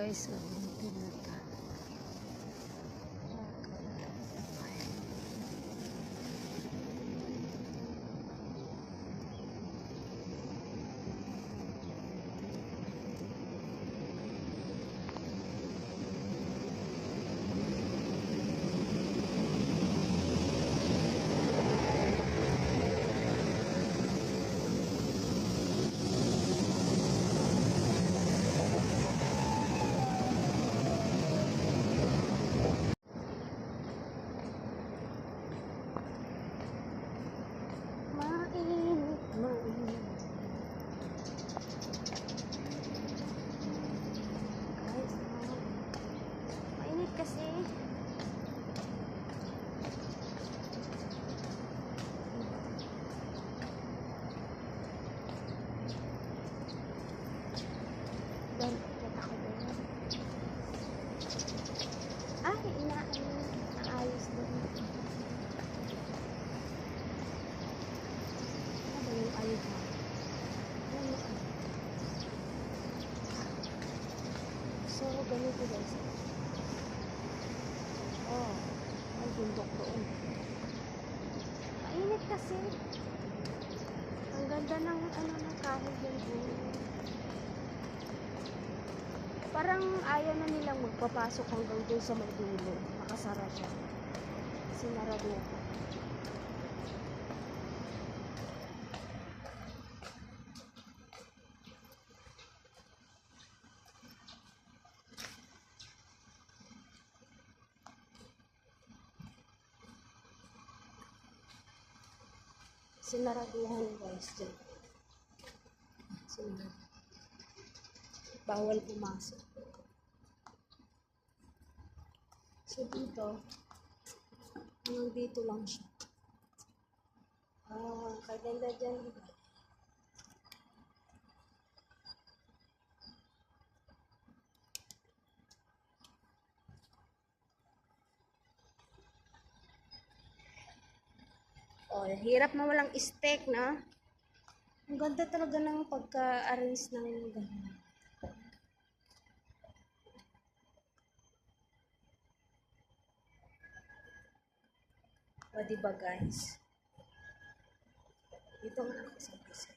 guys, tinata. Kasi doon, kita ko doon. Ay, naayos doon. Ano ba yung ayos mo? So, ganito guys. Oh, may bundok doon. Mainit kasi. Ang ganda ng ng kahoy doon. Parang ayaw na nilang magpapasok hanggang doon sa may dulo. Nakasara siya. Sinarado ko. Sinaraduhan guys dyan. Sinarado. Bawal pumasok. So dito, hanggang dito lang siya. Kaganda dyan. Oh, hirap na walang steak na. Ang ganda talaga ng pagka-arrange ng ganun. O, diba guys? Ito nga ako sa isa.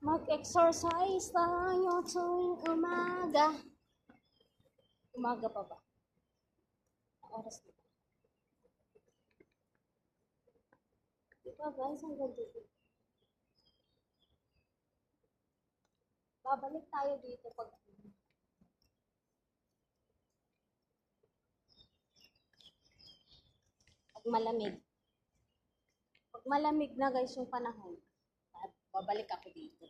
Mag-exercise tayo tuwing umaga. Umaga pa ba? Oras na. Diba guys, ang ganda dito. Babalik tayo dito pag malamig. Pag malamig na guys yung panahon, babalik ako dito.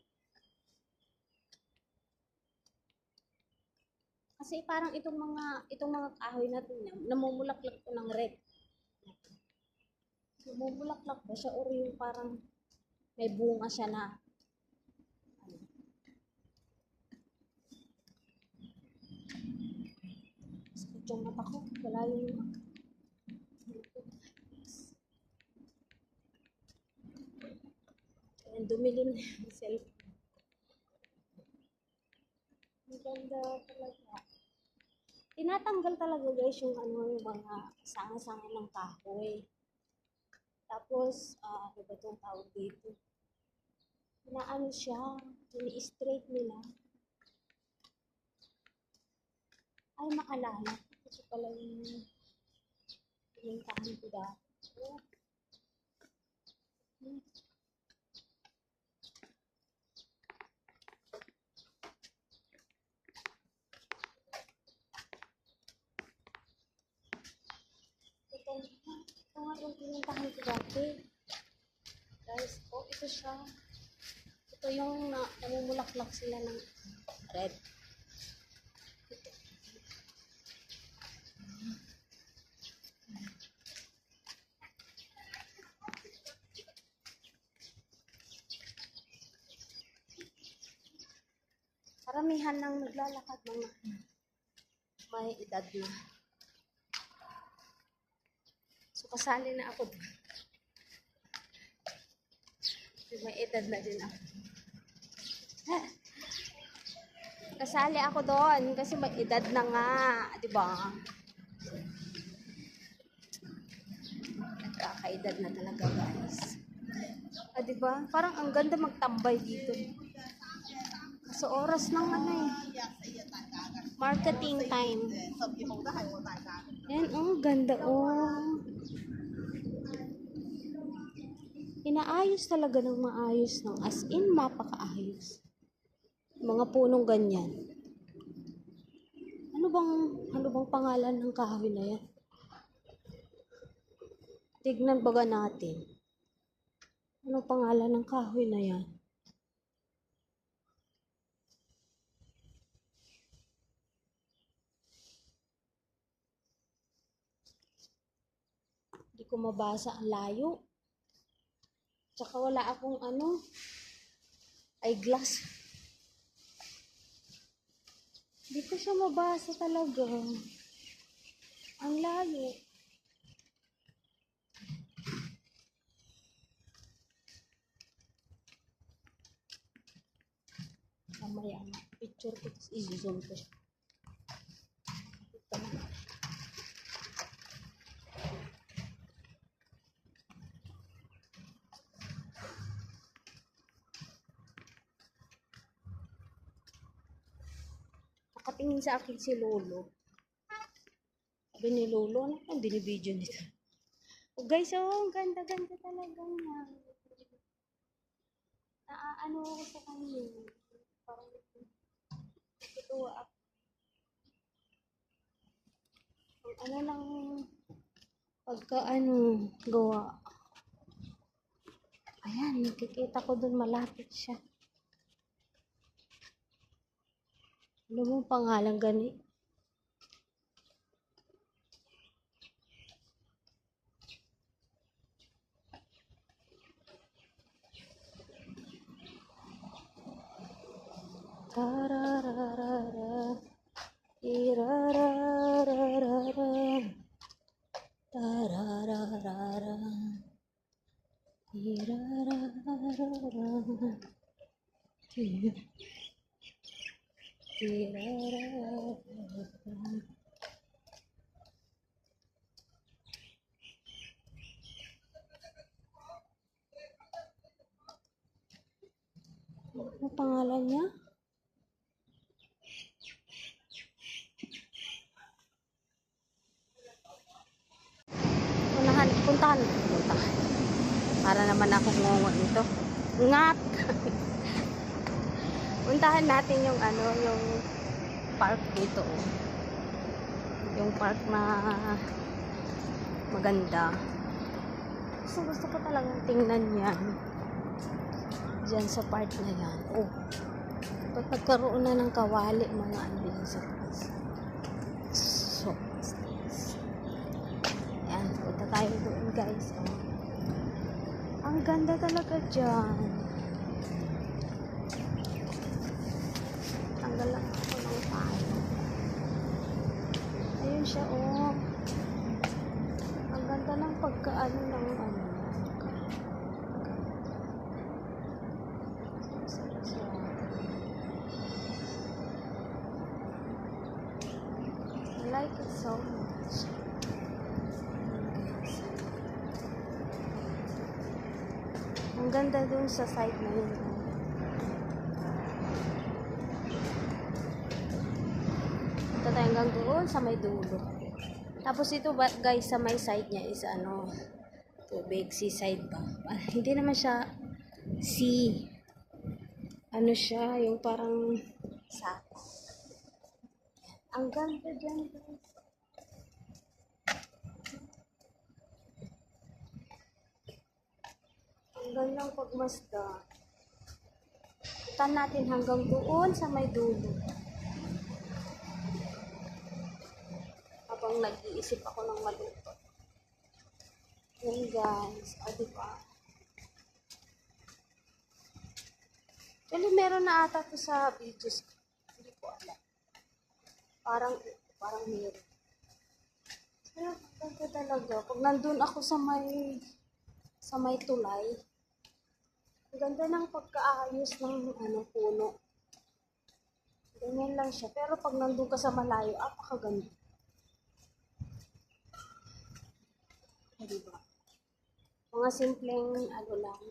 Kasi parang itong mga kahoy na ito, namumulaklak ko ng red. Namumulaklak ba siya or yung parang may bunga siya na sakit yung mata ko, wala yung dumilim na yung cellphone. Ang ganda talaga. Tinatanggal talaga guys yung yung mga sanga-sanga ng kahoy. Tapos, ano ba itong tawag dito? Inaano siya, ini-straight nila. Ay, maalala. Kasi pala yung pinintahan ko dati. Ito nga yung pinintahan ko dati. Guys, ito siya. Ito yung namumulaklak sila ng red. Karamihan ng naglalakad mga may edad na. So, kasali na ako doon. May edad na din ako. Kasali ako doon kasi may edad na nga, di ba? Nagkakaedad na talaga, guys. Di ba? Parang ang ganda magtambay dito. Sa oras ng ano eh. Marketing time. Ayan, oh, ganda, oh. Inaayos talaga ng maayos ng as in mapakaayos. Mga punong ganyan. Ano bang pangalan ng kahoy na yan? Tignan baga natin. Anong pangalan ng kahoy na yan? Hindi ko mabasa, ang layo. Tsaka wala akong eyeglass. Hindi ko siya mabasa talaga. Ang layo. Mamaya na. Picture ko, tapos i-zoom ko siya. Ito na. Nakatingin sa akin si Lolo. Sabi ni Lolo, ano ang binibidyo nito? Oh guys, oh, ang ganda-ganda talaga niya. Ano ako sa kanya. Parang natutuwa ako. Ano lang pagka gawa. Ayan, nakikita ko dun malapit siya. Ano mo pangalan gani? Tarararara, irarararara, tarararara, irarararara, irarararara. Ano pangalan niya? Puntahan. Para naman ako ngungon nito. Ngat! Puntahan natin yung yung park dito. Yung park na maganda. Gusto ko talagang tingnan yan. Diyan sa part na yan. Oh. Pag nagkaroon na ng kawali, mga yan sa place. So, yan. Punta tayo doon, guys. Oh. Ang ganda talaga dyan. Tanggal lang ako ng tayo. Ayun siya, oh. Ang ganda ng pagkaano ng I like it so much. Ang ganda dun sa side na yun. Punta tayo hanggang doon sa may dulo. Tapos ito guys, sa may side niya is tubig, seaside ba? Hindi naman siya sea. Ano siya, yung parang sa. Ang ganda dyan, guys. Ang gandang pagmasda. Punta natin hanggang doon sa may dulo. Habang nag-iisip ako ng maluto. Yan guys. Diba? Actually, meron na ata to sa videos. Hindi ko alam. Parang meron. Pero ganda talaga. Pag nandun ako sa may tulay, ang ganda ng pagkaayos ng puno. Ganyan lang siya. Pero pag nandun ka sa malayo, apakaganda. Diba? Mga simpleng lang,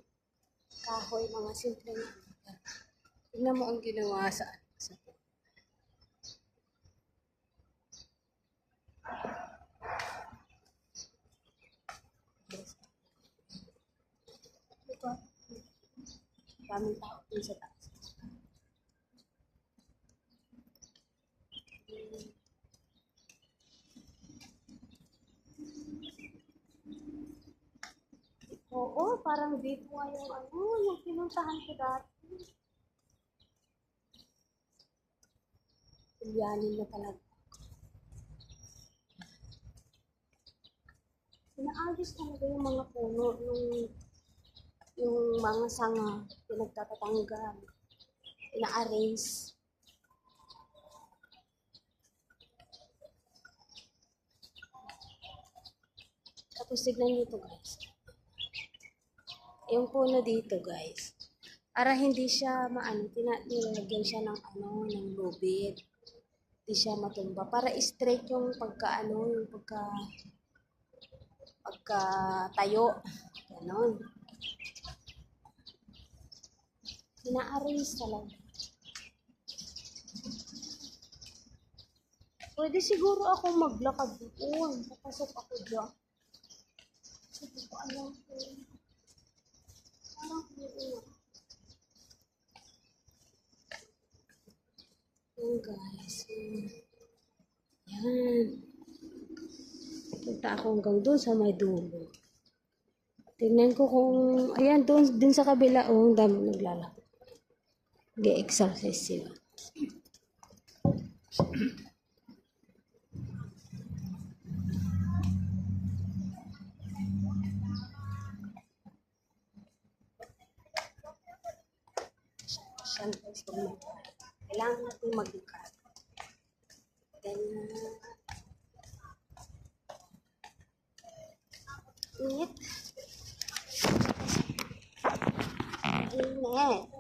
kahoy, mga simpleng tignan mo ang ginawa sa ito. Daming tao din sa taas. Oo, parang dito nga yung pinuntahan ko dati. Ilyanin na talaga. Inaayos talaga yung mga puno, yung mga sanga, pinagtatatanggal, ina-arrange. Tapos tignan nyo ito guys. Yung puno dito guys, para hindi siya nilagyan siya ng ng lubid. Hindi siya matumba. Para straight yung pagka tayo. Ganon. Ina-arrange talaga. Pwede siguro akong maglakad doon. Papasok ako dyan. Hindi ko alam po. Parang yan guys. Yan. Punta ako hanggang doon sa may dulo. Tingnan ko kung, ayan, doon din sa kabila, ang dami naglalakad. Nag-exercise sila. Siyan guys, kailangan natin mag-ikat. Then, init. Init.